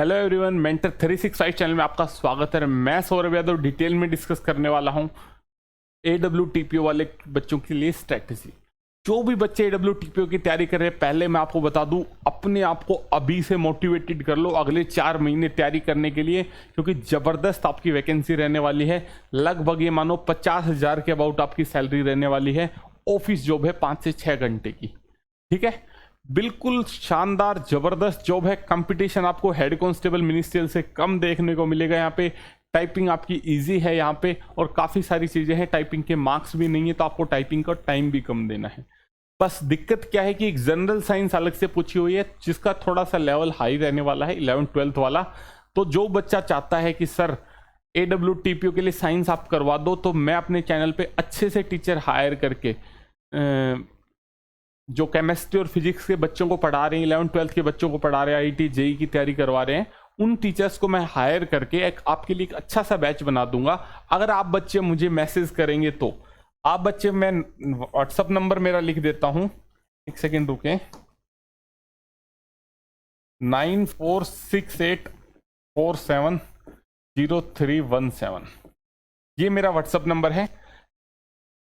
Hello everyone, mentor 365 channel में आपका स्वागत है। मैं सौरभ यादव डिटेल में डिस्कस करने वाला हूं AWTPO वाले बच्चों के लिए स्ट्रेटजी। जो भी बच्चे AWTPO की तैयारी कर रहे हैं, पहले मैं आपको बता दूं, अपने आप को अभी से मोटिवेटेड कर लो अगले 4 महीने तैयारी करने के लिए, क्योंकि ज़बरदस्त आपकी वैकेंसी रहने वाली है। लगभग ये मानो 50,000 के अबाउट आपकी सैलरी रहने वाली है। ऑफिस जॉब है 5 से 6 घंटे की, ठीक है। बिल्कुल शानदार जबरदस्त जॉब है। कंपटीशन आपको हेड कांस्टेबल मिनिस्ट्रियल से कम देखने को मिलेगा। यहाँ पे टाइपिंग आपकी इजी है यहाँ पे, और काफ़ी सारी चीज़ें हैं। टाइपिंग के मार्क्स भी नहीं है, तो आपको टाइपिंग का टाइम भी कम देना है। बस दिक्कत क्या है कि एक जनरल साइंस अलग से पूछी हुई है, जिसका थोड़ा सा लेवल हाई रहने वाला है, 11th-12th वाला। तो जो बच्चा चाहता है कि सर AWTPO के लिए साइंस आप करवा दो, तो मैं अपने चैनल पे अच्छे से टीचर हायर करके जो केमिस्ट्री और फिजिक्स के बच्चों को पढ़ा रहे हैं, 11th-12th के बच्चों को पढ़ा रहे हैं, IIT JEE की तैयारी करवा रहे हैं, उन टीचर्स को मैं हायर करके आपके लिए एक अच्छा सा बैच बना दूंगा। अगर आप बच्चे मुझे मैसेज करेंगे तो आप बच्चे, मैं व्हाट्सअप नंबर मेरा लिख देता हूं, एक सेकेंड रुके, 9468470317, ये मेरा व्हाट्सअप नंबर है।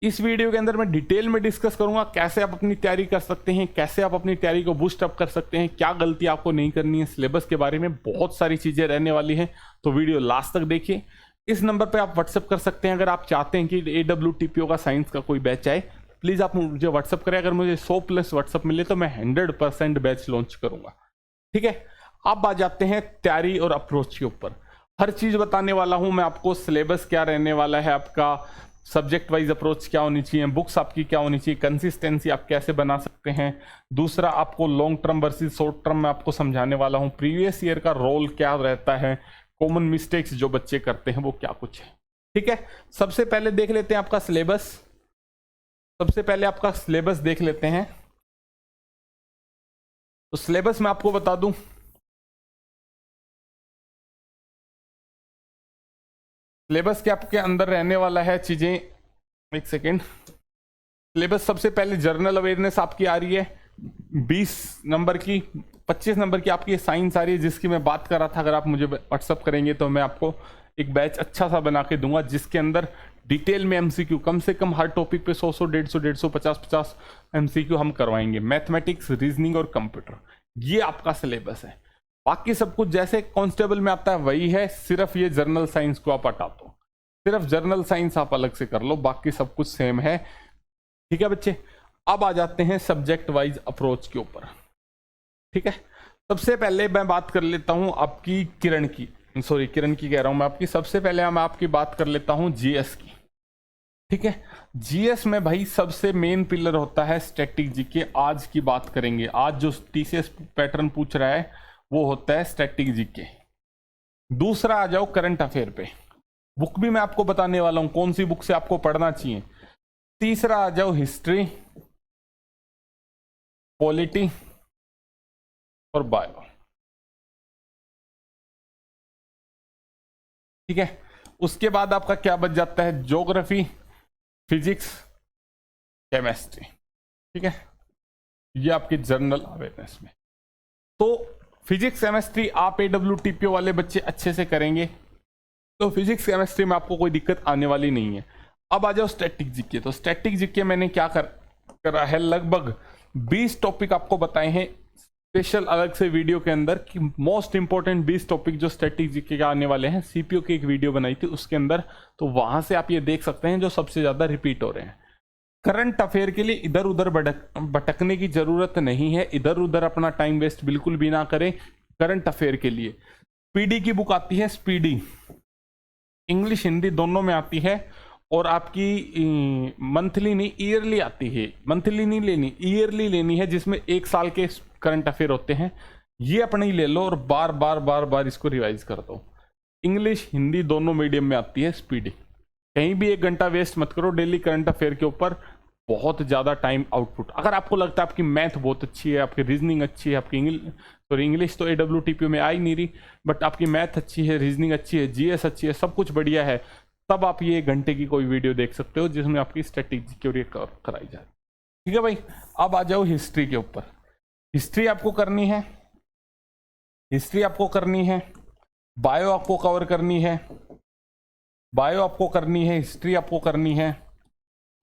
इस वीडियो के अंदर मैं डिटेल में डिस्कस करूंगा कैसे आप अपनी तैयारी कर सकते हैं, कैसे आप अपनी तैयारी को बूस्ट अप कर सकते हैं, क्या गलती आपको नहीं करनी है, सिलेबस के बारे में बहुत सारी चीजें रहने वाली हैं। तो वीडियो लास्ट तक देखिए। इस नंबर पे आप व्हाट्सअप कर सकते हैं अगर आप चाहते हैं कि AWTPO का साइंस का कोई बैच आए। प्लीज आप मुझे व्हाट्सअप करें। अगर मुझे 100+ व्हाट्सअप मिले तो मैं 100% बैच लॉन्च करूंगा, ठीक है। अब आ जाते हैं तैयारी और अप्रोच के ऊपर। हर चीज बताने वाला हूं मैं आपको। सिलेबस क्या रहने वाला है आपका, सब्जेक्ट वाइज अप्रोच क्या होनी चाहिए, बुक्स आपकी क्या होनी चाहिए, कंसिस्टेंसी आप कैसे बना सकते हैं। दूसरा, आपको long term versus short term में आपको समझाने वाला हूं। प्रीवियस ईयर का रोल क्या रहता है, कॉमन मिस्टेक्स जो बच्चे करते हैं वो क्या कुछ है, ठीक है। सबसे पहले देख लेते हैं आपका सिलेबस। सबसे पहले आपका सिलेबस देख लेते हैं। तो सिलेबस मैं आपको बता दूं, सिलेबस के आपके अंदर रहने वाला है चीजें, एक सेकेंड। सिलेबस सबसे पहले जनरल अवेयरनेस आपकी आ रही है 20 नंबर की, 25 नंबर की आपकी साइंस आ रही है, जिसकी मैं बात कर रहा था। अगर आप मुझे व्हाट्सअप करेंगे तो मैं आपको एक बैच अच्छा सा बना के दूंगा, जिसके अंदर डिटेल में MCQ कम से कम हर टॉपिक पे 100 150 50 MCQ हम करवाएंगे। मैथमेटिक्स, रीजनिंग और कंप्यूटर, ये आपका सिलेबस है। बाकी सब कुछ जैसे कांस्टेबल में आता है वही है, सिर्फ ये जर्नल साइंस को आप हटा दो। सिर्फ जर्नल साइंस आप अलग से कर लो, बाकी सब कुछ सेम है, ठीक है बच्चे। अब आ जाते हैं सब्जेक्ट वाइज अप्रोच के ऊपर, ठीक है। सबसे पहले मैं बात कर लेता हूं आपकी किरण की कह रहा हूं मैं आपकी। सबसे पहले मैं आपकी बात कर लेता हूं GS की, ठीक है। GS में भाई सबसे मेन पिलर होता है स्टैटिक जीके। आज की बात करेंगे, आज जो TCS पैटर्न पूछ रहा है वो होता है स्टैटिक जीके। दूसरा आ जाओ करंट अफेयर पे, बुक भी मैं आपको बताने वाला हूं कौन सी बुक से आपको पढ़ना चाहिए। तीसरा आ जाओ हिस्ट्री, पॉलिटी और बायो, ठीक है। उसके बाद आपका क्या बच जाता है, ज्योग्राफी, फिजिक्स, केमिस्ट्री, ठीक है। ये आपकी जनरल अवेयरनेस में। तो फिजिक्स केमिस्ट्री आप AWTPO वाले बच्चे अच्छे से करेंगे, तो फिजिक्स केमिस्ट्री में आपको कोई दिक्कत आने वाली नहीं है। अब आ जाओ स्टैटिक जीके। तो स्टैटिक जीके मैंने क्या करा है, लगभग 20 टॉपिक आपको बताए हैं स्पेशल अलग से वीडियो के अंदर, कि मोस्ट इंपॉर्टेंट 20 टॉपिक जो स्टैटिक जीके के आने वाले हैं। CPO की एक वीडियो बनाई थी उसके अंदर, तो वहां से आप ये देख सकते हैं जो सबसे ज्यादा रिपीट हो रहे हैं। करंट अफेयर के लिए इधर उधर भटकने की जरूरत नहीं है, इधर उधर अपना टाइम वेस्ट बिल्कुल भी ना करें। करंट अफेयर के लिए स्पीडी की बुक आती है, स्पीडी इंग्लिश हिंदी दोनों में आती है, और आपकी मंथली नहीं ईयरली आती है। मंथली नहीं लेनी, ईयरली लेनी है, जिसमें 1 साल के करंट अफेयर होते हैं। ये अपने ही ले लो और बार बार बार बार इसको रिवाइज कर दो। इंग्लिश हिंदी दोनों मीडियम में आती है स्पीडी। कहीं भी 1 घंटा वेस्ट मत करो डेली करंट अफेयर के ऊपर, बहुत ज़्यादा टाइम आउटपुट। अगर आपको लगता है आपकी मैथ बहुत अच्छी है, आपकी रीजनिंग अच्छी है, आपकी इंग्लिश तो AWTPO में आ ही नहीं रही, बट आपकी मैथ अच्छी है, रीजनिंग अच्छी है, GS अच्छी है, सब कुछ बढ़िया है, तब आप ये 1 घंटे की कोई वीडियो देख सकते हो जिसमें आपकी स्टैटिक जीके कराई जाए, ठीक है भाई। अब आ जाओ हिस्ट्री के ऊपर। हिस्ट्री आपको करनी है हिस्ट्री आपको करनी है, बायो आपको कवर करनी है, बायो आपको करनी है, हिस्ट्री आपको करनी है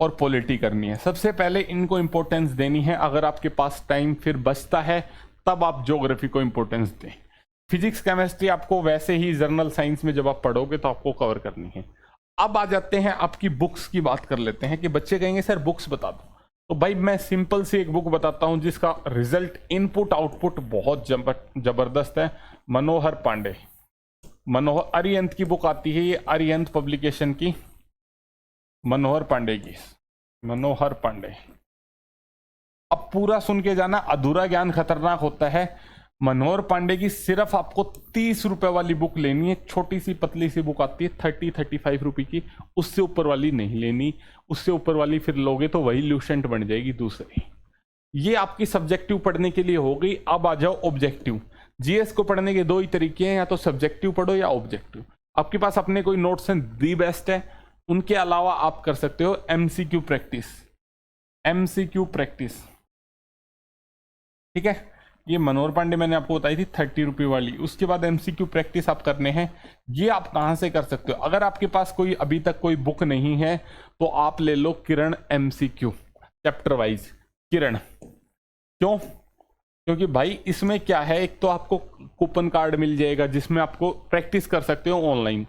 और पॉलिटी करनी है। सबसे पहले इनको इंपॉर्टेंस देनी है। अगर आपके पास टाइम फिर बचता है तब आप ज्योग्राफी को इंपॉर्टेंस दें। फिजिक्स केमिस्ट्री आपको वैसे ही जर्नल साइंस में जब आप पढ़ोगे तो आपको कवर करनी है। अब आ जाते हैं आपकी बुक्स की बात कर लेते हैं कि बच्चे कहेंगे सर बुक्स बता दो। तो भाई मैं सिंपल सी एक बुक बताता हूं जिसका रिजल्ट इनपुट आउटपुट बहुत जबरदस्त है। मनोहर पांडे, मनोहर अरिहंत की बुक आती है, ये अरिहंत पब्लिकेशन की, मनोहर पांडे की, मनोहर पांडे। अब पूरा सुन के जाना, अधूरा ज्ञान खतरनाक होता है। मनोहर पांडे की सिर्फ आपको 30 रुपए वाली बुक लेनी है। छोटी सी पतली सी बुक आती है 30-35 रुपए की, उससे ऊपर वाली नहीं लेनी। उससे ऊपर वाली फिर लोगे तो वही ल्यूसेंट बन जाएगी दूसरी। ये आपकी सब्जेक्टिव पढ़ने के लिए हो गई। अब आ जाओ ऑब्जेक्टिव। जीएस को पढ़ने के दो ही तरीके हैं, या तो सब्जेक्टिव पढ़ो या ऑब्जेक्टिव। आपके पास अपने कोई नोट्स हैं, दी बेस्ट है। उनके अलावा आप कर सकते हो एमसीक्यू प्रैक्टिस, एमसीक्यू प्रैक्टिस, ठीक है। ये मनोहर पांडे मैंने आपको बताई थी 30 रुपये वाली। उसके बाद एमसीक्यू प्रैक्टिस आप करने हैं। ये आप कहाँ से कर सकते हो? अगर आपके पास कोई अभी तक कोई बुक नहीं है तो आप ले लो किरण एमसीक्यू चैप्टर वाइज। किरण क्यों? क्योंकि भाई इसमें क्या है, एक तो आपको कूपन कार्ड मिल जाएगा जिसमें आपको प्रैक्टिस कर सकते हो ऑनलाइन।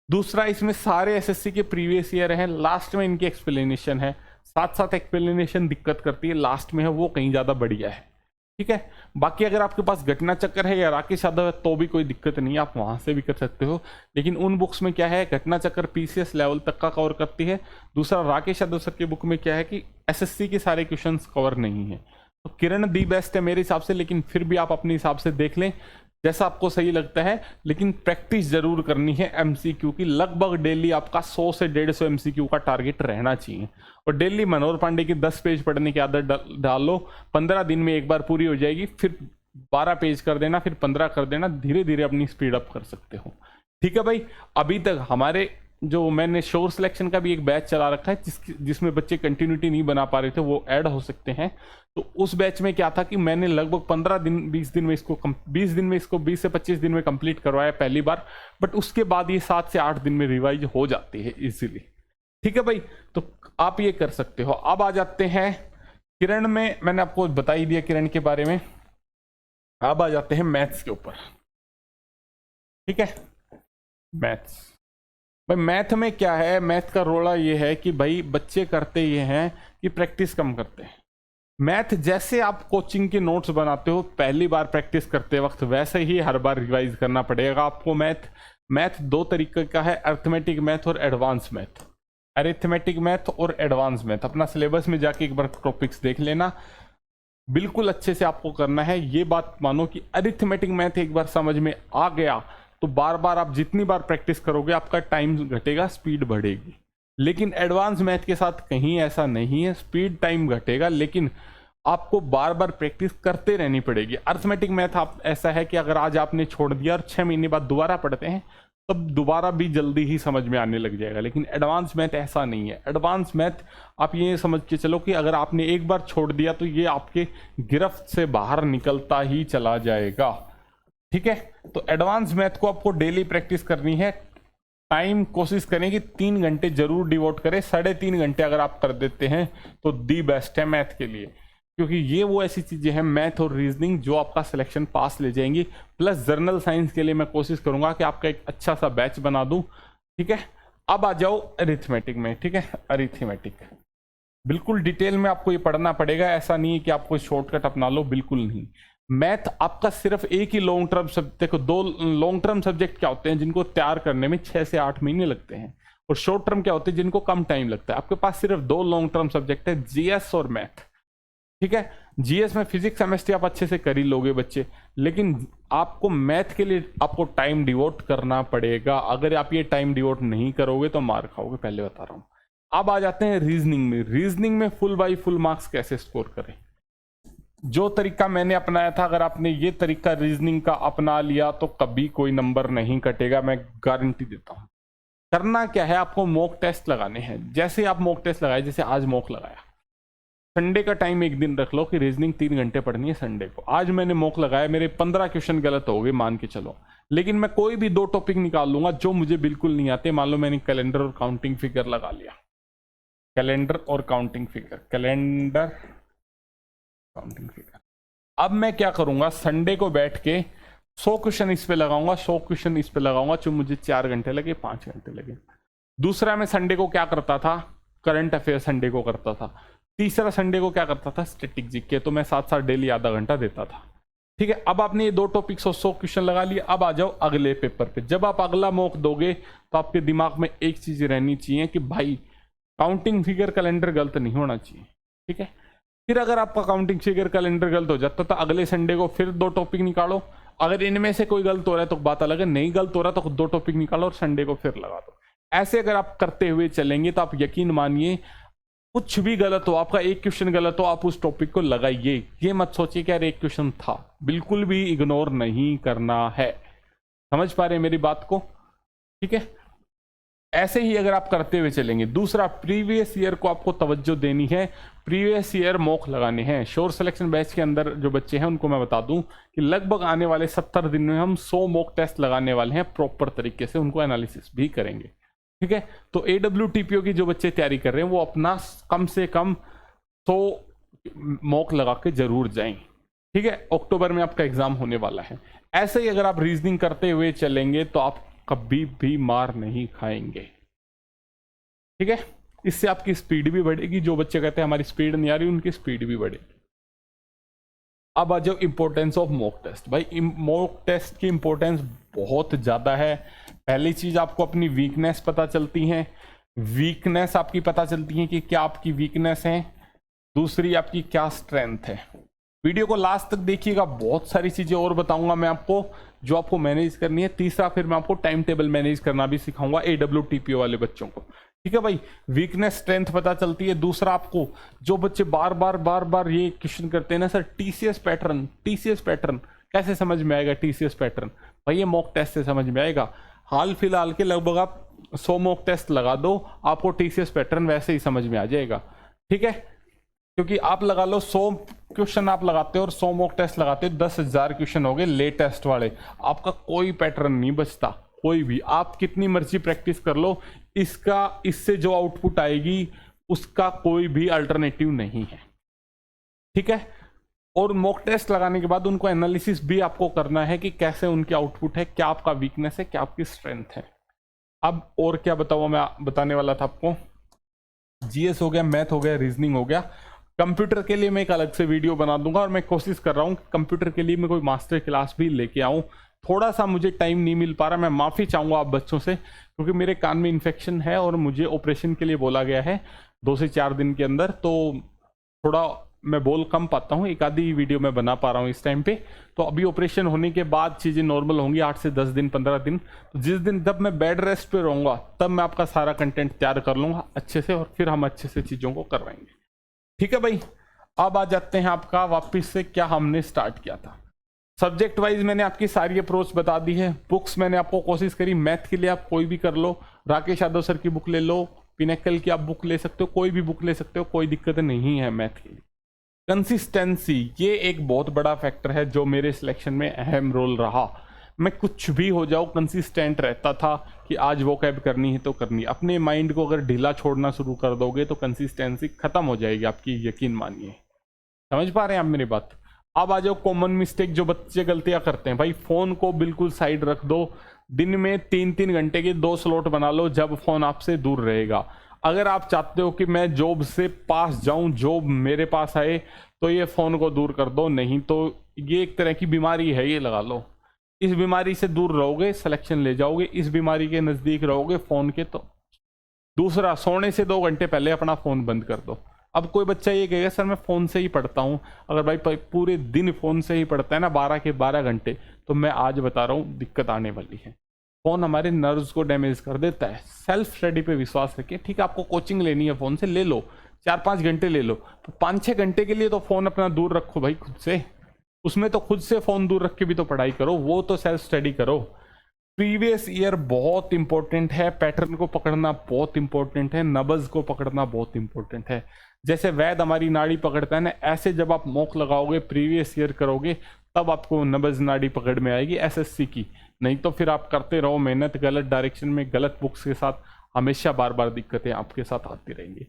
दूसरा, इसमें सारे एसएससी के प्रीवियस ईयर हैं, लास्ट में इनकी एक्सप्लेनेशन है। साथ साथ एक्सप्लेनेशन दिक्कत करती है, लास्ट में है वो कहीं ज़्यादा बढ़िया है, ठीक है। बाकी अगर आपके पास घटना चक्कर है या राकेश यादव है तो भी कोई दिक्कत नहीं है, आप वहां से भी कर सकते हो। लेकिन उन बुक्स में क्या है, घटना चक्कर पीसीएस लेवल तक का कवर करती है। दूसरा, राकेश यादव सर की बुक में क्या है कि एसएससी के सारे क्वेश्चंस कवर नहीं है। तो किरण दी बेस्ट है मेरे हिसाब से, लेकिन फिर भी आप अपने हिसाब से देख लें जैसा आपको सही लगता है। लेकिन प्रैक्टिस जरूर करनी है एमसीक्यू की। लगभग डेली आपका 100 से 150 एमसीक्यू का टारगेट रहना चाहिए। और डेली मनोहर पांडे की 10 पेज पढ़ने की आदत डालो। 15 दिन में एक बार पूरी हो जाएगी, फिर 12 पेज कर देना, फिर 15 कर देना। धीरे धीरे अपनी स्पीड अप कर सकते हो, ठीक है भाई। अभी तक हमारे जो मैंने शोर सिलेक्शन का भी एक बैच चला रखा है जिसमें बच्चे कंटिन्यूटी नहीं बना पा रहे थे, वो ऐड हो सकते हैं। तो उस बैच में क्या था कि मैंने लगभग 15 दिन 20 दिन में इसको 20 से 25 दिन में कंप्लीट करवाया पहली बार। बट उसके बाद ये 7 से 8 दिन में रिवाइज हो जाती है इजीली, ठीक है भाई। तो आप ये कर सकते हो। अब आ जाते हैं किरण में, मैंने आपको बता ही दिया किरण के बारे में। अब आ जाते हैं मैथ्स के ऊपर, ठीक है। मैथ्स, भाई मैथ में क्या है, मैथ का रोड़ा ये है कि भाई बच्चे करते ये हैं कि प्रैक्टिस कम करते हैं। मैथ जैसे आप कोचिंग के नोट्स बनाते हो पहली बार प्रैक्टिस करते वक्त, वैसे ही हर बार रिवाइज करना पड़ेगा आपको। मैथ दो तरीके का है, अर्थमेटिक मैथ और एडवांस मैथ। अरिथमेटिक मैथ और एडवांस मैथ अपना सिलेबस में जाके एक बार टॉपिक्स देख लेना, बिल्कुल अच्छे से आपको करना है। ये बात मानो कि अरिथमेटिक मैथ एक बार समझ में आ गया तो बार बार आप जितनी बार प्रैक्टिस करोगे आपका टाइम घटेगा, स्पीड बढ़ेगी। लेकिन एडवांस मैथ के साथ कहीं ऐसा नहीं है, स्पीड टाइम घटेगा लेकिन आपको बार बार प्रैक्टिस करते रहनी पड़ेगी। अर्थमेटिक मैथ आप ऐसा है कि अगर आज आपने छोड़ दिया और 6 महीने बाद दोबारा पढ़ते हैं तब दोबारा भी जल्दी ही समझ में आने लग जाएगा। लेकिन एडवांस मैथ ऐसा नहीं है। एडवांस मैथ आप ये समझ के चलो कि अगर आपने एक बार छोड़ दिया तो ये आपके गिरफ्त से बाहर निकलता ही चला जाएगा, ठीक है। तो एडवांस मैथ को आपको डेली प्रैक्टिस करनी है। टाइम कोशिश करें कि 3 घंटे जरूर डिवोट करें। 3.5 घंटे अगर आप कर देते हैं तो दी बेस्ट है मैथ के लिए, क्योंकि ये वो ऐसी चीजें हैं मैथ और रीजनिंग जो आपका सिलेक्शन पास ले जाएंगी। प्लस जर्नल साइंस के लिए मैं कोशिश करूंगा कि आपका एक अच्छा सा बैच बना दूं, ठीक है। अब आ जाओ अरिथमेटिक में, ठीक है। अरिथमेटिक बिल्कुल डिटेल में आपको ये पढ़ना पड़ेगा, ऐसा नहीं है कि आपको शॉर्टकट अपना लो, बिल्कुल नहीं। मैथ आपका सिर्फ एक ही लॉन्ग टर्म सब्जेक्ट, देखो 2 लॉन्ग टर्म सब्जेक्ट क्या होते हैं जिनको तैयार करने में 6 से 8 महीने लगते हैं, और शॉर्ट टर्म क्या होते हैं जिनको कम टाइम लगता है। आपके पास सिर्फ 2 लॉन्ग टर्म सब्जेक्ट है, जीएस और मैथ, ठीक है। जीएस में फिजिक्स केमिस्ट्री आप अच्छे से कर ही लोगे बच्चे, लेकिन आपको मैथ के लिए आपको टाइम डिवोट करना पड़ेगा। अगर आप ये टाइम डिवोट नहीं करोगे तो मार खाओगे, पहले बता रहा हूं। अब आ जाते हैं रीजनिंग में। रीजनिंग में फुल बाई फुल मार्क्स कैसे स्कोर करें, जो तरीका मैंने अपनाया था, अगर आपने ये तरीका रीजनिंग का अपना लिया तो कभी कोई नंबर नहीं कटेगा, मैं गारंटी देता हूं। करना क्या है, आपको मॉक टेस्ट लगाने हैं। जैसे आप मॉक टेस्ट लगाए, जैसे आज मॉक लगाया, संडे का टाइम एक दिन रख लो कि रीजनिंग 3 घंटे पढ़नी है संडे को। आज मैंने मॉक लगाया, मेरे 15 क्वेश्चन गलत हो गए मान के चलो, लेकिन मैं कोई भी 2 टॉपिक निकाल लूंगा जो मुझे बिल्कुल नहीं आते। मान लो मैंने कैलेंडर और काउंटिंग फिगर लगा लिया, कैलेंडर और counting figure, calendar counting figure. अब मैं क्या करूंगा, संडे को बैठ के 100 क्वेश्चन इस पे लगाऊंगा, 100 क्वेश्चन इस पे लगाऊंगा, जो मुझे 4 घंटे लगे, 5 घंटे लगे। दूसरा, मैं संडे को क्या करता था, करंट अफेयर संडे को करता था। तीसरा, संडे को क्या करता था, स्टैटिक जीके, तो मैं साथ साथ डेली आधा घंटा देता था। ठीक है, अब आपने ये 2 टॉपिक 100 क्वेश्चन लगा लिए। अब आ जाओ अगले पेपर पे। जब आप अगला मॉक दोगे तो आपके दिमाग में एक चीज रहनी चाहिए कि भाई काउंटिंग फिगर कैलेंडर गलत नहीं होना चाहिए। ठीक है, फिर अगर आपका काउंटिंग फिगर कैलेंडर गलत हो जाता तो अगले संडे को फिर 2 टॉपिक निकालो। अगर इनमें से कोई गलत हो रहा है तो बात अलग है, नहीं गलत हो रहा तो 2 टॉपिक निकालो और संडे को फिर लगा दो। ऐसे अगर आप करते हुए चलेंगे तो आप यकीन मानिए, कुछ भी गलत हो, आपका एक क्वेश्चन गलत हो, आप उस टॉपिक को लगाइए। ये मत सोचिए कि यार एक क्वेश्चन था, बिल्कुल भी इग्नोर नहीं करना है। समझ पा रहे हैं मेरी बात को? ठीक है, ऐसे ही अगर आप करते हुए चलेंगे। दूसरा, प्रीवियस ईयर को आपको तवज्जो देनी है, प्रीवियस ईयर मॉक लगाने हैं। श्योर सिलेक्शन बैच के अंदर जो बच्चे हैं उनको मैं बता दूं कि लगभग आने वाले 70 दिन में हम 100 मॉक टेस्ट लगाने वाले हैं, प्रॉपर तरीके से उनको एनालिसिस भी करेंगे। ठीक है, तो AWTPO की जो बच्चे तैयारी कर रहे हैं वो अपना कम से कम 100 मॉक लगा के जरूर जाएं। ठीक है, अक्टूबर में आपका एग्जाम होने वाला है। ऐसे ही अगर आप रीजनिंग करते हुए चलेंगे तो आप कभी भी मार नहीं खाएंगे। ठीक है, इससे आपकी स्पीड भी बढ़ेगी। जो बच्चे कहते हैं हमारी स्पीड नहीं आ रही, उनकी स्पीड भी बढ़ेगी। अब आ जाओ इंपॉर्टेंस ऑफ मॉक टेस्ट। भाई मॉक टेस्ट की इंपॉर्टेंस बहुत ज्यादा है। पहली चीज, आपको अपनी वीकनेस पता चलती है, वीकनेस आपकी पता चलती है कि क्या आपकी वीकनेस है। दूसरी, आपकी क्या स्ट्रेंथ है। वीडियो को लास्ट तक देखिएगा, बहुत सारी चीजें और बताऊंगा मैं आपको जो आपको मैनेज करनी है। तीसरा, फिर मैं आपको टाइम टेबल मैनेज करना भी सिखाऊंगा AWTPO वाले बच्चों को। ठीक है भाई, वीकनेस स्ट्रेंथ पता चलती है। दूसरा, आपको जो बच्चे बार बार ये क्वेश्चन करते हैं ना, सर TCS पैटर्न कैसे समझ में आएगा? TCS पैटर्न भाई ये मॉक टेस्ट से समझ में आएगा। हाल फिलहाल के लगभग आप 100 मॉक टेस्ट लगा दो, आपको TCS पैटर्न वैसे ही समझ में आ जाएगा। ठीक है, क्योंकि आप लगा लो 100 क्वेश्चन आप लगाते हो और 100 मॉक टेस्ट लगाते हो, 10,000 क्वेश्चन हो गए लेटेस्ट वाले, आपका कोई पैटर्न नहीं बचता, कोई भी। आप कितनी मर्जी प्रैक्टिस कर लो, इससे जो आउटपुट आएगी उसका कोई भी अल्टरनेटिव नहीं है। ठीक है, और मॉक टेस्ट लगाने के बाद उनको एनालिसिस भी आपको करना है कि कैसे उनकी आउटपुट है, क्या आपका वीकनेस है, क्या आपकी स्ट्रेंथ है। अब और क्या बताऊँ, मैं बताने वाला था आपको, GS हो गया, मैथ हो गया, रीजनिंग हो गया। कंप्यूटर के लिए मैं एक अलग से वीडियो बना दूंगा और मैं कोशिश कर रहा हूँ कि कंप्यूटर के लिए मैं कोई मास्टर क्लास भी लेके आऊँ। थोड़ा सा मुझे टाइम नहीं मिल पा रहा, मैं माफ़ी चाहूँगा आप बच्चों से, क्योंकि मेरे कान में इन्फेक्शन है और मुझे ऑपरेशन के लिए बोला गया है 2 से 4 दिन के अंदर। तो थोड़ा मैं बोल कम पाता हूँ, एक आधी वीडियो मैं बना पा रहा हूँ इस टाइम पे। तो अभी ऑपरेशन होने के बाद चीज़ें नॉर्मल होंगी, 8 से 10 दिन 15 दिन। तो जिस दिन जब मैं बेड रेस्ट पे रहूँगा तब मैं आपका सारा कंटेंट तैयार कर लूँगा अच्छे से, और फिर हम अच्छे से चीज़ों को करवाएंगे। ठीक है भाई, अब आ जाते हैं आपका वापस से क्या हमने स्टार्ट किया था। सब्जेक्ट वाइज मैंने आपकी सारी अप्रोच बता दी है। बुक्स मैंने आपको कोशिश करी, मैथ के लिए आप कोई भी कर लो, राकेश यादव सर की बुक ले लो, पिनेकल की आप बुक ले सकते हो, कोई भी बुक ले सकते हो, कोई दिक्कत नहीं है मैथ के लिए। कंसिस्टेंसी, ये एक बहुत बड़ा फैक्टर है जो मेरे सिलेक्शन में अहम रोल रहा। मैं कुछ भी हो जाऊँ कंसिस्टेंट रहता था कि आज वो कैब करनी है तो करनी। अपने माइंड को अगर ढीला छोड़ना शुरू कर दोगे तो कंसिस्टेंसी खत्म हो जाएगी आपकी, यकीन मानिए। समझ पा रहे हैं आप मेरी बात? अब आ जाओ कॉमन मिस्टेक जो बच्चे गलतियां करते हैं। भाई फोन को बिल्कुल साइड रख दो, दिन में 3-3 घंटे के 2 स्लॉट बना लो जब फोन आपसे दूर रहेगा। अगर आप चाहते हो कि मैं जॉब से पास जाऊं, जॉब मेरे पास आए, तो ये फोन को दूर कर दो, नहीं तो ये एक तरह की बीमारी है, ये लगा लो। इस बीमारी से दूर रहोगे सिलेक्शन ले जाओगे, इस बीमारी के नजदीक रहोगे फोन के तो। दूसरा, सोने से 2 घंटे पहले अपना फोन बंद कर दो। अब कोई बच्चा ये कहेगा सर मैं फ़ोन से ही पढ़ता हूँ। अगर भाई पूरे दिन फ़ोन से ही पढ़ता है ना 12 के 12 घंटे, तो मैं आज बता रहा हूँ दिक्कत आने वाली है। फ़ोन हमारे नर्व्स को डैमेज कर देता है। सेल्फ स्टडी पे विश्वास रखिए। ठीक है, आपको कोचिंग लेनी है फ़ोन से, ले लो, 4-5 घंटे ले लो, तो 5-6 घंटे के लिए तो फ़ोन अपना दूर रखो भाई खुद से। उसमें तो खुद से फ़ोन दूर रख के भी तो पढ़ाई करो, वो तो सेल्फ स्टडी करो। प्रीवियस ईयर बहुत इंपॉर्टेंट है, पैटर्न को पकड़ना बहुत इंपॉर्टेंट है, नब्ज को पकड़ना बहुत इंपॉर्टेंट है। जैसे वैद हमारी नाड़ी पकड़ता है ना, ऐसे जब आप मॉक लगाओगे, प्रीवियस ईयर करोगे, तब आपको नब्ज नाड़ी पकड़ में आएगी एसएससी की। नहीं तो फिर आप करते रहो मेहनत गलत डायरेक्शन में, गलत बुक्स के साथ, हमेशा बार बार दिक्कतें आपके साथ आती रहेंगी।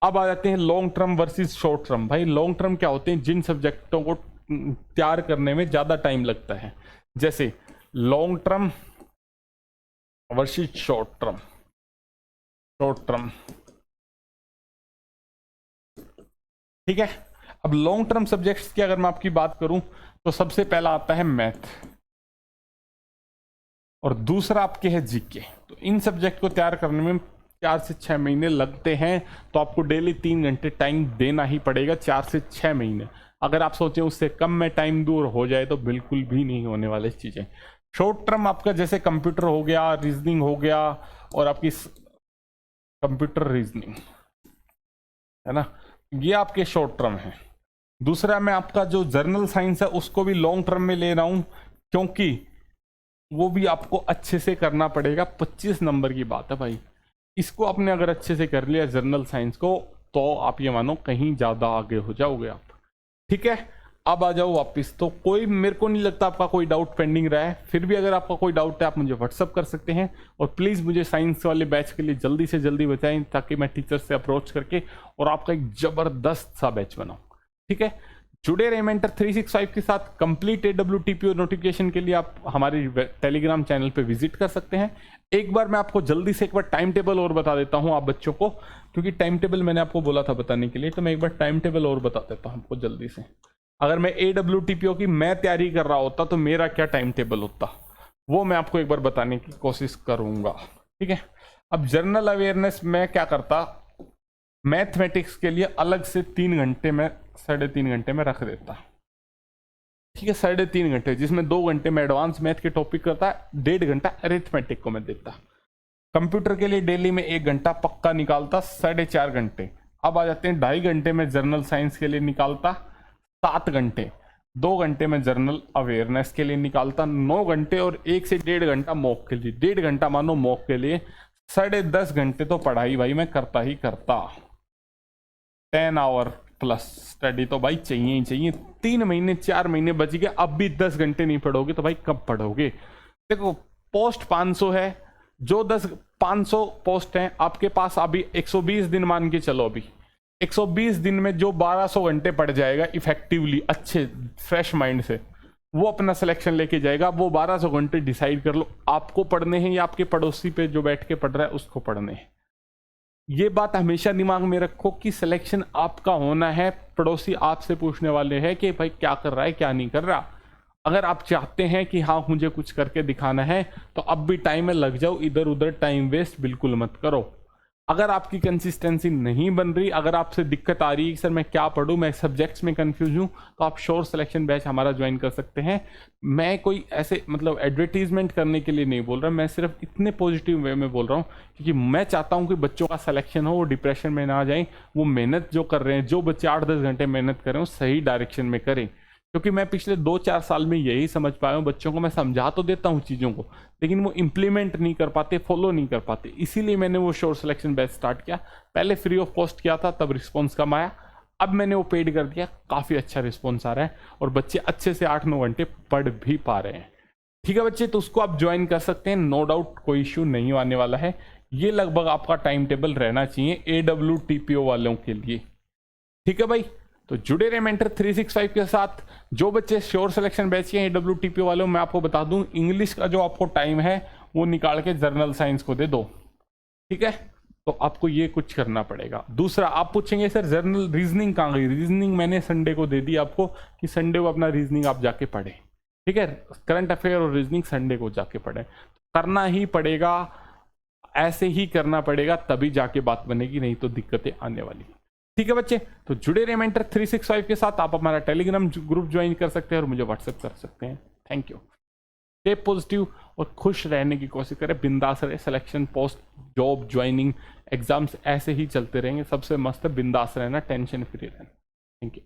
अब आ जाते हैं long term versus short term. भाई लॉन्ग टर्म क्या होते हैं? जिन सब्जेक्टों को तैयार करने में ज़्यादा टाइम लगता है, जैसे long term versus short term. Short term, ठीक है। अब लॉन्ग टर्म सब्जेक्ट्स की अगर मैं आपकी बात करूं तो सबसे पहला आता है मैथ और दूसरा आपके है जीके। तो इन सब्जेक्ट को तैयार करने में 4 से 6 महीने लगते हैं, तो आपको डेली 3 घंटे टाइम देना ही पड़ेगा, 4 से 6 महीने। अगर आप सोचें उससे कम में टाइम दूर हो जाए तो बिल्कुल भी नहीं होने वाले चीज़ें। शॉर्ट टर्म आपका जैसे कंप्यूटर हो गया, रीजनिंग हो गया, और आपकी कंप्यूटर रीजनिंग है ना, ये आपके शॉर्ट टर्म है। दूसरा मैं आपका जो जर्नल साइंस है उसको भी लॉन्ग टर्म में ले रहा हूं, क्योंकि वो भी आपको अच्छे से करना पड़ेगा। 25 नंबर की बात है भाई, इसको आपने अगर अच्छे से कर लिया जर्नल साइंस को, तो आप ये मानो कहीं ज़्यादा आगे हो जाओगे आप, ठीक है। अब आ जाओ वापस। तो कोई, मेरे को नहीं लगता आपका कोई डाउट पेंडिंग रहा है। फिर भी अगर आपका कोई डाउट है आप मुझे व्हाट्सअप कर सकते हैं, और प्लीज़ मुझे साइंस वाले बैच के लिए जल्दी से जल्दी बताएं, ताकि मैं टीचर से अप्रोच करके और आपका एक ज़बरदस्त सा बैच बनाऊं, ठीक है। जुड़े रहे मेंटर 365 के साथ। कंप्लीट AWTPO नोटिफिकेशन के लिए आप हमारे टेलीग्राम चैनल पे विजिट कर सकते हैं। एक बार मैं आपको जल्दी से एक बार टाइम टेबल और बता देता हूं आप बच्चों को, क्योंकि टाइम टेबल मैंने आपको बोला था बताने के लिए, तो मैं एक बार टाइम टेबल और बता देता हूं आपको जल्दी से। अगर मैं AWTPO की मैं तैयारी कर रहा होता तो मेरा क्या टाइम टेबल होता, वो मैं आपको एक बार बताने की कोशिश करूंगा, ठीक है। अब जनरल अवेयरनेस में क्या करता, मैथमेटिक्स के लिए अलग से 3 घंटे में, 3.5 घंटे में रख देता, ठीक है। 3.5 घंटे, जिसमें 2 घंटे में एडवांस मैथ के टॉपिक करता, 1.5 घंटा अरिथमेटिक को मैं देता। कंप्यूटर के लिए डेली में 1 घंटा पक्का निकालता, 4.5 घंटे। अब आ जाते हैं 2.5 घंटे में जर्नल साइंस के लिए निकालता, 7 घंटे। 2 घंटे में जर्नल अवेयरनेस के लिए निकालता, 9 घंटे, और 1 से 1.5 घंटा मॉक के लिए। 1.5 घंटा मानो मॉक के लिए, 10.5 घंटे तो पढ़ाई भाई मैं करता ही करता। 10 आवर प्लस स्टडी तो भाई चाहिए ही चाहिए। 3 महीने 4 महीने बच गए, अब भी 10 घंटे नहीं पढ़ोगे तो भाई कब पढ़ोगे? देखो पोस्ट 500 है, जो 500 पोस्ट हैं आपके पास, अभी 120 दिन मान के चलो, अभी 120 दिन में जो 1200 घंटे पढ़ जाएगा इफेक्टिवली अच्छे फ्रेश माइंड से, वो अपना सिलेक्शन लेके जाएगा। वो 1200 घंटे डिसाइड कर लो आपको पढ़ने हैं या आपके पड़ोसी पे जो बैठ के पढ़ रहा है उसको पढ़ने हैं। ये बात हमेशा दिमाग में रखो कि सिलेक्शन आपका होना है, पड़ोसी आपसे पूछने वाले हैं कि भाई क्या कर रहा है क्या नहीं कर रहा। अगर आप चाहते हैं कि हाँ मुझे कुछ करके दिखाना है, तो अब भी टाइम में लग जाओ, इधर उधर टाइम वेस्ट बिल्कुल मत करो। अगर आपकी कंसिस्टेंसी नहीं बन रही, अगर आपसे दिक्कत आ रही है कि सर मैं क्या पढूं, मैं सब्जेक्ट्स में कंफ्यूज हूं, तो आप श्योर सिलेक्शन बैच हमारा ज्वाइन कर सकते हैं। मैं कोई ऐसे मतलब एडवर्टीजमेंट करने के लिए नहीं बोल रहा, मैं सिर्फ इतने पॉजिटिव वे में बोल रहा हूं क्योंकि मैं चाहता हूं कि बच्चों का सिलेक्शन हो, वो डिप्रेशन में ना जाए, वो मेहनत जो कर रहे हैं, जो बच्चे 8-10 घंटे मेहनत कर रहे हैं, वो सही डायरेक्शन में करें। क्योंकि मैं पिछले 2-4 साल में यही समझ पाया हूँ, बच्चों को मैं समझा तो देता हूँ चीज़ों को, लेकिन वो इम्प्लीमेंट नहीं कर पाते, फॉलो नहीं कर पाते। इसीलिए मैंने वो श्योर सिलेक्शन बैच स्टार्ट किया। पहले फ्री ऑफ कॉस्ट किया था, तब रिस्पॉन्स कम आया, अब मैंने वो पेड कर दिया, काफ़ी अच्छा रिस्पॉन्स आ रहा है और बच्चे अच्छे से 8-9 घंटे पढ़ भी पा रहे हैं। ठीक है बच्चे, तो उसको आप ज्वाइन कर सकते हैं, नो डाउट कोई इश्यू नहीं आने वाला है। ये लगभग आपका टाइम टेबल रहना चाहिए AWTPO वालों के लिए। ठीक है भाई, तो जुड़े रहे मेंटर 365 के साथ। जो बच्चे श्योर सिलेक्शन बैच के हैं AWTPO वालों, मैं आपको बता दूं, इंग्लिश का जो आपको टाइम है वो निकाल के जर्नल साइंस को दे दो। ठीक है, तो आपको ये कुछ करना पड़ेगा। दूसरा, आप पूछेंगे सर जर्नल रीजनिंग कहाँ गई? रीजनिंग मैंने संडे को दे दी आपको कि संडे को अपना रीजनिंग आप जाके पढ़े। ठीक है, करंट अफेयर और रीजनिंग संडे को जाके पढ़े। करना ही पड़ेगा, ऐसे ही करना पड़ेगा, तभी जाके बात बनेगी, नहीं तो दिक्कतें आने वाली। ठीक है बच्चे, तो जुड़े रहे मेंटर 365 के साथ। आप हमारा टेलीग्राम ग्रुप ज्वाइन कर सकते हैं और मुझे व्हाट्सएप कर सकते हैं। Thank you. स्टे पॉजिटिव और खुश रहने की कोशिश करें, बिंदास रहे। Selection, post, job, joining, exams ऐसे ही चलते रहेंगे। सबसे मस्त है बिंदास रहना, टेंशन फ्री रहना। Thank you.